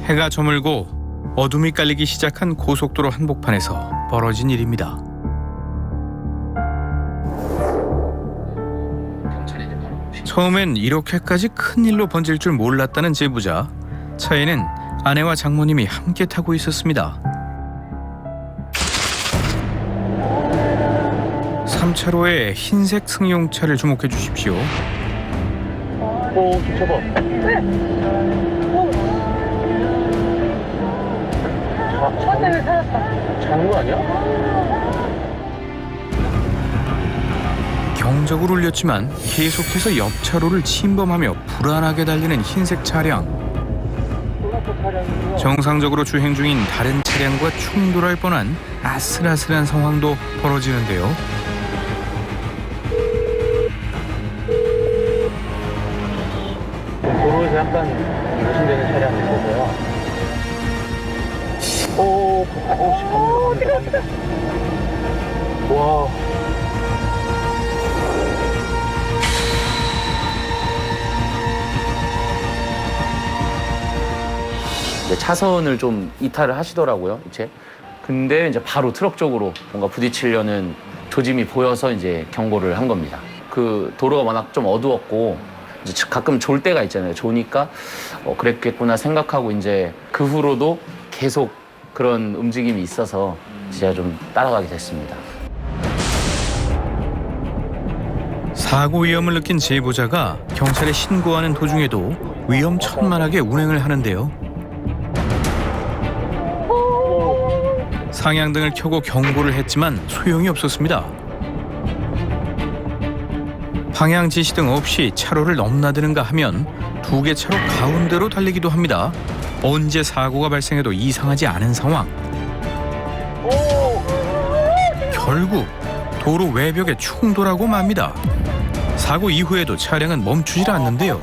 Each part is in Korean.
해가 저물고 어둠이 깔리기 시작한 고속도로 한복판에서 벌어진 일입니다. 처음엔 이렇게까지 큰 일로 번질 줄 몰랐다는 제보자. 차에는 아내와 장모님이 함께 타고 있었습니다. 3차로의 흰색 승용차를 주목해 주십시오. 저거. 화장을 찾았다. 작은 거 아니야? 경적을 울렸지만 계속해서 옆 차로를 침범하며 불안하게 달리는 흰색 차량. 정상적으로 주행 중인 다른 차량과 충돌할 뻔한 아슬아슬한 상황도 벌어지는데요. 도로에서 약간 의심되는 차량이 있어서요. 갑니다. 와. 차선을 좀 이탈을 하시더라고요, 이제. 근데 이제 바로 트럭 쪽으로 뭔가 부딪히려는 조짐이 보여서 이제 경고를 한 겁니다. 그 도로가 워낙 좀 어두웠고 이제 가끔 졸 때가 있잖아요. 조니까 그랬겠구나 생각하고 이제 그 후로도 계속 그런 움직임이 있어서 제가 좀 따라가게 됐습니다. 사고 위험을 느낀 제보자가 경찰에 신고하는 도중에도 위험천만하게 운행을 하는데요. 상향등을 켜고 경고를 했지만 소용이 없었습니다. 방향 지시 등 없이 차로를 넘나드는가 하면 두 개 차로 가운데로 달리기도 합니다. 언제 사고가 발생해도 이상하지 않은 상황. 결국 도로 외벽에 충돌하고 맙니다. 사고 이후에도 차량은 멈추질 않는데요.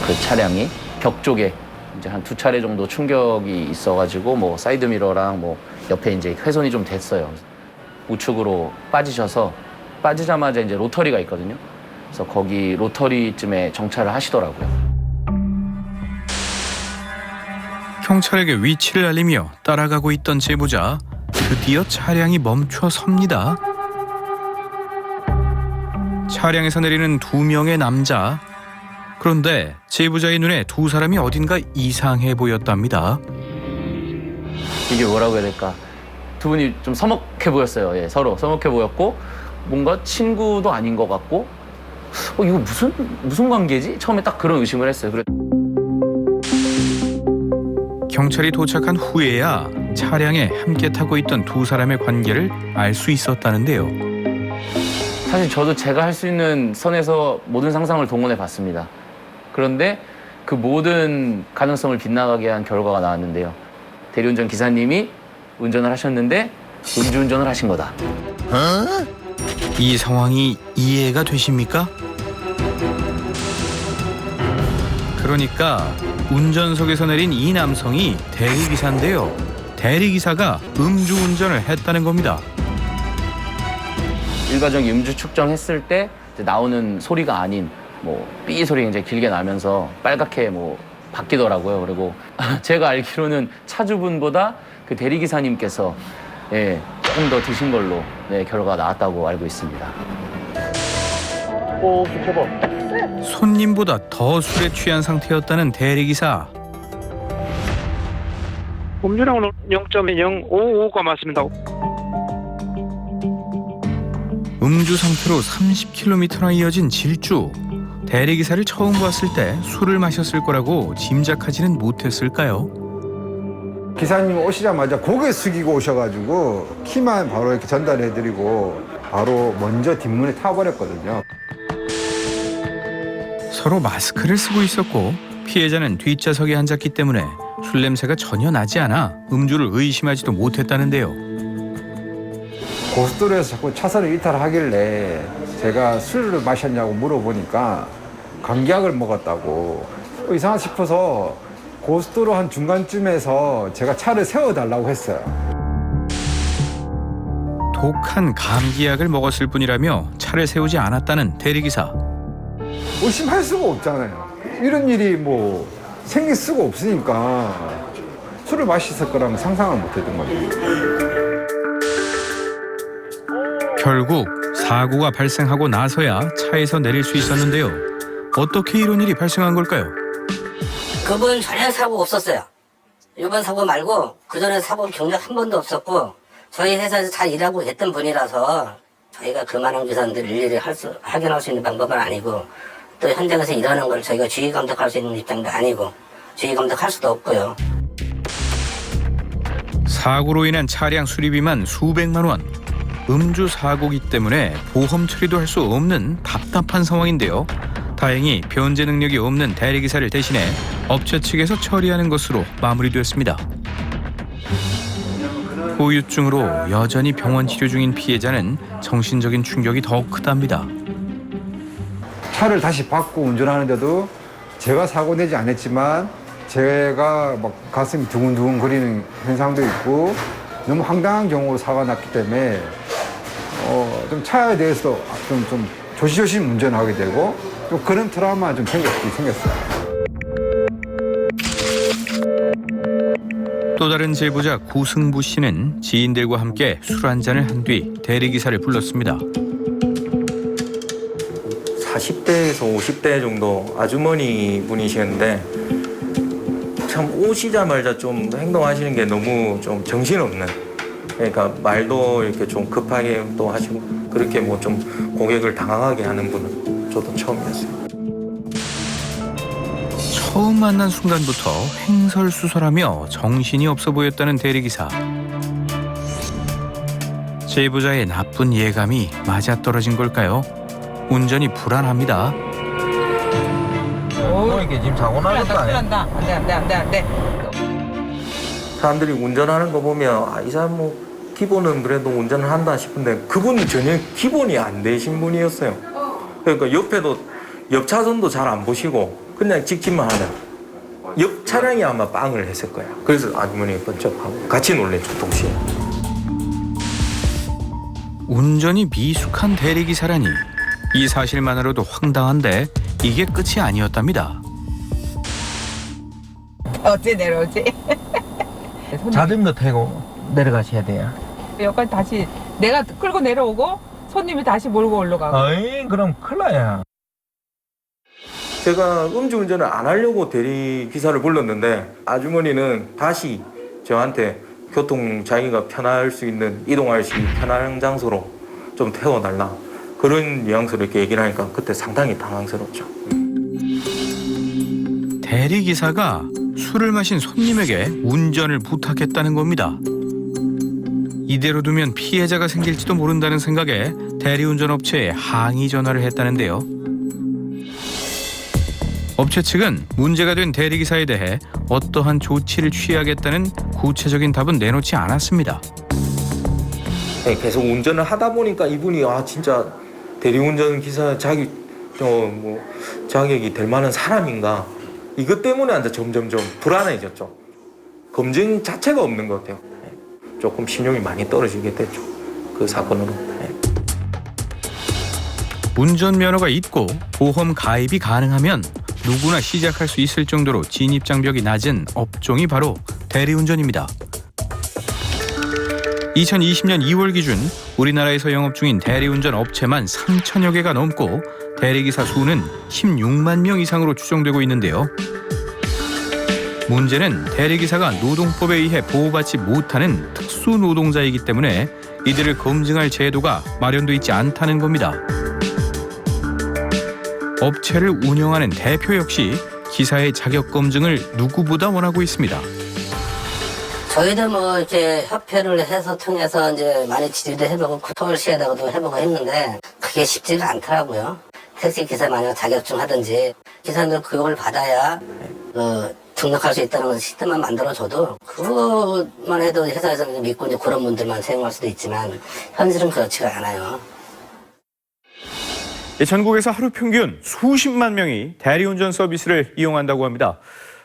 그 차량이 벽 쪽에 이제 한 2차례 정도 충격이 있어가지고 뭐 사이드미러랑 뭐 옆에 이제 훼손이 좀 됐어요. 우측으로 빠지셔서 빠지자마자 이제 로터리가 있거든요. 그래서 거기 로터리쯤에 정차를 하시더라고요. 경찰에게 위치를 알리며 따라가고 있던 제보자. 드디어 차량이 멈춰 섭니다. 차량에서 내리는 2명의 남자. 그런데 제보자의 눈에 두 사람이 어딘가 이상해 보였답니다. 이게 뭐라고 해야 될까? 두 분이 좀 서먹해 보였어요. 예, 서로 서먹해 보였고 뭔가 친구도 아닌 것 같고 이거 무슨 관계지? 처음에 딱 그런 의심을 했어요. 경찰이 도착한 후에야 차량에 함께 타고 있던 두 사람의 관계를 알 수 있었다는데요. 사실 저도 제가 할 수 있는 선에서 모든 상상을 동원해 봤습니다. 그런데 그 모든 가능성을 빗나가게 한 결과가 나왔는데요. 대리운전 기사님이 운전을 하셨는데 음주운전을 하신 거다. 이 상황이 이해가 되십니까? 그러니까 운전석에서 내린 이 남성이 대리기사인데요. 대리기사가 음주운전을 했다는 겁니다. 일반적인 음주 측정했을 때 이제 나오는 소리가 아닌 삐 소리가 이제 길게 나면서 빨갛게 바뀌더라고요. 그리고 제가 알기로는 차주분보다 그 대리기사님께서 조금 더 드신 걸로 결과가 나왔다고 알고 있습니다. 대박. 손님보다 더 술에 취한 상태였다는 대리기사. 음주량은 0.055가 맞습니다. 음주 상태로 30km나 이어진 질주. 대리기사를 처음 봤을 때 술을 마셨을 거라고 짐작하지는 못했을까요? 기사님 오시자마자 고개 숙이고 오셔가지고 키만 바로 이렇게 전달해드리고 바로 먼저 뒷문에 타버렸거든요. 서로 마스크를 쓰고 있었고 피해자는 뒷좌석에 앉았기 때문에 술 냄새가 전혀 나지 않아 음주를 의심하지도 못했다는데요. 고속도로에서 자꾸 차선을 이탈하길래 제가 술을 마셨냐고 물어보니까 감기약을 먹었다고 이상하다 싶어서 고속도로 한 중간쯤에서 제가 차를 세워달라고 했어요. 독한 감기약을 먹었을 뿐이라며 차를 세우지 않았다는 대리기사. 의심할 수가 없잖아요. 이런 일이 생길 수가 없으니까 술을 마셨을 거라면 상상을 못 했던 거죠. 결국 사고가 발생하고 나서야 차에서 내릴 수 있었는데요. 어떻게 이런 일이 발생한 걸까요? 그분 전혀 사고 없었어요. 이번 사고 말고 그전에 사고 경력 한 번도 없었고 저희 회사에서 잘 일하고 했던 분이라서 저희가 그 많은 기사님들 일일이 확인할 수 있는 방법은 아니고 또 현장에서 일하는 걸 저희가 주의 감독할 수 있는 입장도 아니고 주의 감독할 수도 없고요. 사고로 인한 차량 수리비만 수백만 원. 음주 사고기 때문에 보험 처리도 할 수 없는 답답한 상황인데요. 다행히 변제 능력이 없는 대리기사를 대신해 업체 측에서 처리하는 것으로 마무리되었습니다. 후유증으로 여전히 병원 치료 중인 피해자는 정신적인 충격이 더욱 크답니다. 차를 다시 받고 운전하는데도 제가 사고 내지 않았지만 제가 막 가슴이 두근두근 거리는 현상도 있고 너무 황당한 경우로 사고가 났기 때문에 좀 차에 대해서 좀 조심조심 운전하게 되고 또 그런 트라우마 좀 생겼어요. 또 다른 제보자 구승부 씨는 지인들과 함께 술 한 잔을 한 뒤 대리기사를 불렀습니다. 40대에서 50대 정도 아주머니 분이시는데 참 오시자마자 좀 행동하시는 게 너무 좀 정신없는, 그러니까 말도 이렇게 좀 급하게 또 하시고 그렇게 뭐 좀 고객을 당황하게 하는 분은 저도 처음이었어요. 처음 만난 순간부터 횡설수설하며 정신이 없어 보였다는 대리기사. 제보자의 나쁜 예감이 맞아떨어진 걸까요? 운전이 불안합니다. 이게 지금 사고 날 것도 아니에요. 안돼. 사람들이 운전하는 거 보면 이 사람 뭐 기본은 그래도 운전을 한다 싶은데 그분은 전혀 기본이 안 되신 분이었어요. 그러니까 옆 차선도 잘 안 보시고 그냥 직진만 하는, 옆 차량이 아마 빵을 했을 거예요. 그래서 아주머니가 번쩍하고 같이 놀랬죠, 동시에. 운전이 미숙한 대리기사라니 이 사실만으로도 황당한데 이게 끝이 아니었답니다. 어째 내려오지? 자전거 타고 내려가셔야 돼요. 여기까지 다시 내가 끌고 내려오고 손님이 다시 몰고 올라가고. 어이, 그럼 큰일 나요. 제가 음주운전을 안 하려고 대리기사를 불렀는데 아주머니는 다시 저한테 자기가 편할 수 있는, 이동할 수 있는 편한 장소로 좀 태워달라, 그런 뉘앙스로 이렇게 얘기를 하니까 그때 상당히 당황스럽죠. 대리기사가 술을 마신 손님에게 운전을 부탁했다는 겁니다. 이대로 두면 피해자가 생길지도 모른다는 생각에 대리운전 업체에 항의 전화를 했다는데요. 업체 측은 문제가 된 대리기사에 대해 어떠한 조치를 취하겠다는 구체적인 답은 내놓지 않았습니다. 계속 운전을 하다 보니까 이분이 진짜 대리운전 기사 자격이 될 만한 사람인가, 이것 때문에 이제 점점점 불안해졌죠. 검증 자체가 없는 것 같아요. 조금 신용이 많이 떨어지게 됐죠, 그 사건으로. 운전면허가 있고 보험 가입이 가능하면 누구나 시작할 수 있을 정도로 진입장벽이 낮은 업종이 바로 대리운전입니다. 2020년 2월 기준 우리나라에서 영업 중인 대리운전 업체만 3천여 개가 넘고 대리기사 수는 16만 명 이상으로 추정되고 있는데요. 문제는 대리기사가 노동법에 의해 보호받지 못하는 특수노동자이기 때문에 이들을 검증할 제도가 마련돼 있지 않다는 겁니다. 업체를 운영하는 대표 역시 기사의 자격 검증을 누구보다 원하고 있습니다. 저희도 뭐 이렇게 협회를 해서 통해서 이제 많이 질의도 해보고 서울시에다가도 해보고 했는데 그게 쉽지가 않더라고요. 택시 기사 만약 자격증 하든지 기사들 교육을 받아야 등록할 수 있다는 시스템만 만들어줘도 그것만 해도 회사에서 믿고 이제 그런 분들만 사용할 수도 있지만 현실은 그렇지가 않아요. 전국에서 하루 평균 수십만 명이 대리운전 서비스를 이용한다고 합니다.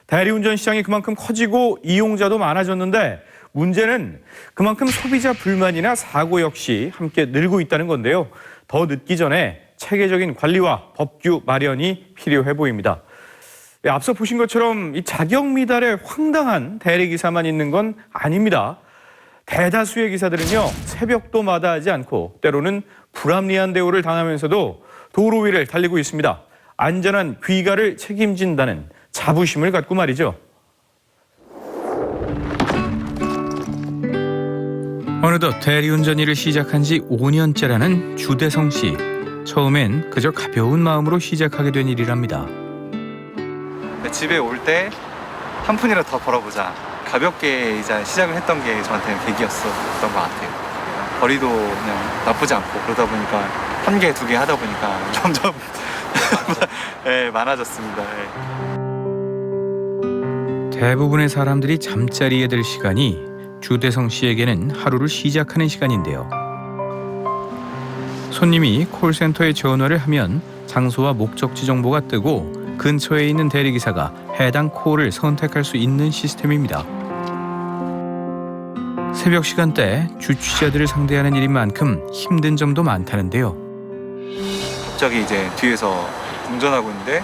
대리운전 시장이 그만큼 커지고 이용자도 많아졌는데 문제는 그만큼 소비자 불만이나 사고 역시 함께 늘고 있다는 건데요. 더 늦기 전에 체계적인 관리와 법규 마련이 필요해 보입니다. 앞서 보신 것처럼 이 자격 미달에 황당한 대리기사만 있는 건 아닙니다. 대다수의 기사들은요, 새벽도 마다하지 않고 때로는 불합리한 대우를 당하면서도 도로 위를 달리고 있습니다. 안전한 귀가를 책임진다는 자부심을 갖고 말이죠. 어느덧 대리운전 일을 시작한 지 5년째라는 주대성 씨. 처음엔 그저 가벼운 마음으로 시작하게 된 일이랍니다. 집에 올 때 한 푼이라도 더 벌어보자. 가볍게 이제 시작을 했던 게 저한테는 계기였었던 것 같아요. 거리도 그냥 나쁘지 않고 그러다 보니까 한 개, 두 개 하다 보니까 점점 네, 많아졌습니다. 네. 대부분의 사람들이 잠자리에 들 시간이 주대성 씨에게는 하루를 시작하는 시간인데요. 손님이 콜센터에 전화를 하면 장소와 목적지 정보가 뜨고 근처에 있는 대리기사가 해당 콜을 선택할 수 있는 시스템입니다. 새벽 시간대 주취자들을 상대하는 일인 만큼 힘든 점도 많다는데요. 갑자기 이제 뒤에서 운전하고 있는데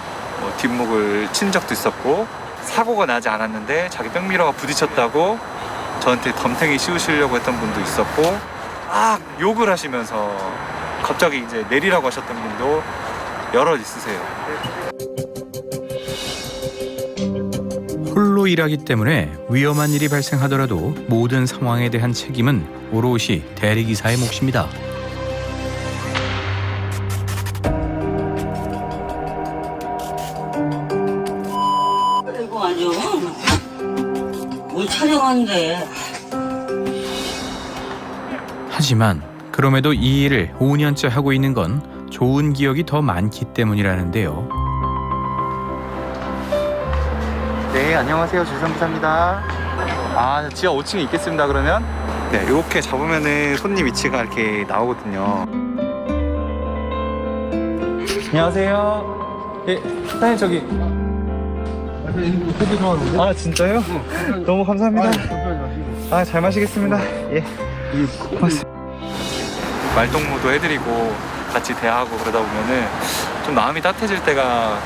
뒷목을 친 적도 있었고 사고가 나지 않았는데 자기 백미러가 부딪혔다고 저한테 덤탱이 씌우시려고 했던 분도 있었고 막 욕을 하시면서 갑자기 이제 내리라고 하셨던 분도 여럿 있으세요. 홀로 일하기 때문에 위험한 일이 발생하더라도 모든 상황에 대한 책임은 오롯이 대리기사의 몫입니다. 이거 아니요. 뭘 촬영하는데. 하지만 그럼에도 이 일을 5년째 하고 있는 건 좋은 기억이 더 많기 때문이라는데요. 네, 안녕하세요. 주선기사입니다. 아, 지하 5층에 있겠습니다. 그러면 네, 이렇게 잡으면은 손님 위치가 이렇게 나오거든요. 안녕하세요. 예, 사장님 저기. 아 진짜요? 너무 감사합니다. 아, 잘 마시겠습니다. 예. 고맙습니다. 말동무도 해드리고 같이 대화하고 그러다 보면은 좀 마음이 따뜻해질 때가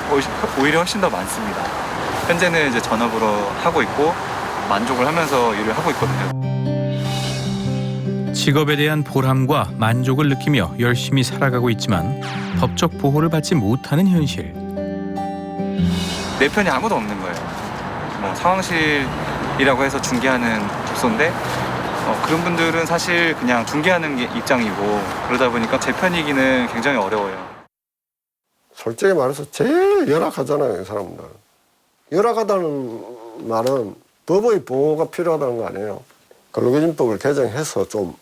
오히려 훨씬 더 많습니다. 현재는 이제 전업으로 하고 있고 만족을 하면서 일을 하고 있거든요. 직업에 대한 보람과 만족을 느끼며 열심히 살아가고 있지만 법적 보호를 받지 못하는 현실. 내 편이 아무도 없는 거예요. 뭐 상황실이라고 해서 중개하는 부서인데 그런 분들은 사실 그냥 중개하는 게 입장이고 그러다 보니까 제 편이기는 굉장히 어려워요. 솔직히 말해서 제일 열악하잖아요, 이 사람들. 열악하다는 말은 법의 보호가 필요하다는 거 아니에요. 근로기준법을 개정해서 좀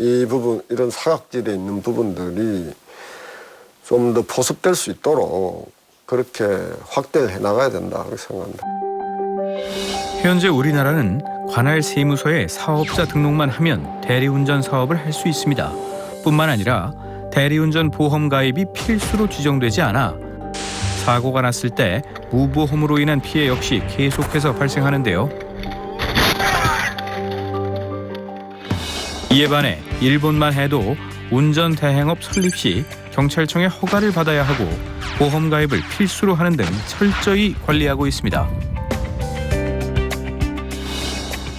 이 부분, 이런 사각지대에 있는 부분들이 좀 더 보습될 수 있도록 그렇게 확대를 해 나가야 된다, 그렇게 생각합니다. 현재 우리나라는 관할 세무서에 사업자 등록만 하면 대리운전 사업을 할 수 있습니다. 뿐만 아니라 대리운전 보험 가입이 필수로 지정되지 않아 사고가 났을 때 무보험으로 인한 피해 역시 계속해서 발생하는데요. 이에 반해 일본만 해도 운전 대행업 설립 시 경찰청의 허가를 받아야 하고 보험 가입을 필수로 하는 등 철저히 관리하고 있습니다.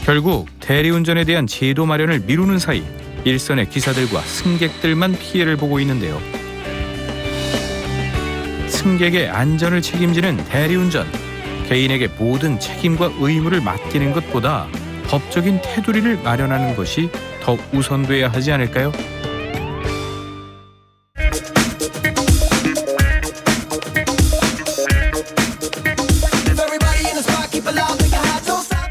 결국 대리운전에 대한 제도 마련을 미루는 사이 일선의 기사들과 승객들만 피해를 보고 있는데요. 승객의 안전을 책임지는 대리운전. 개인에게 모든 책임과 의무를 맡기는 것보다 법적인 테두리를 마련하는 것이 더 우선돼야 하지 않을까요?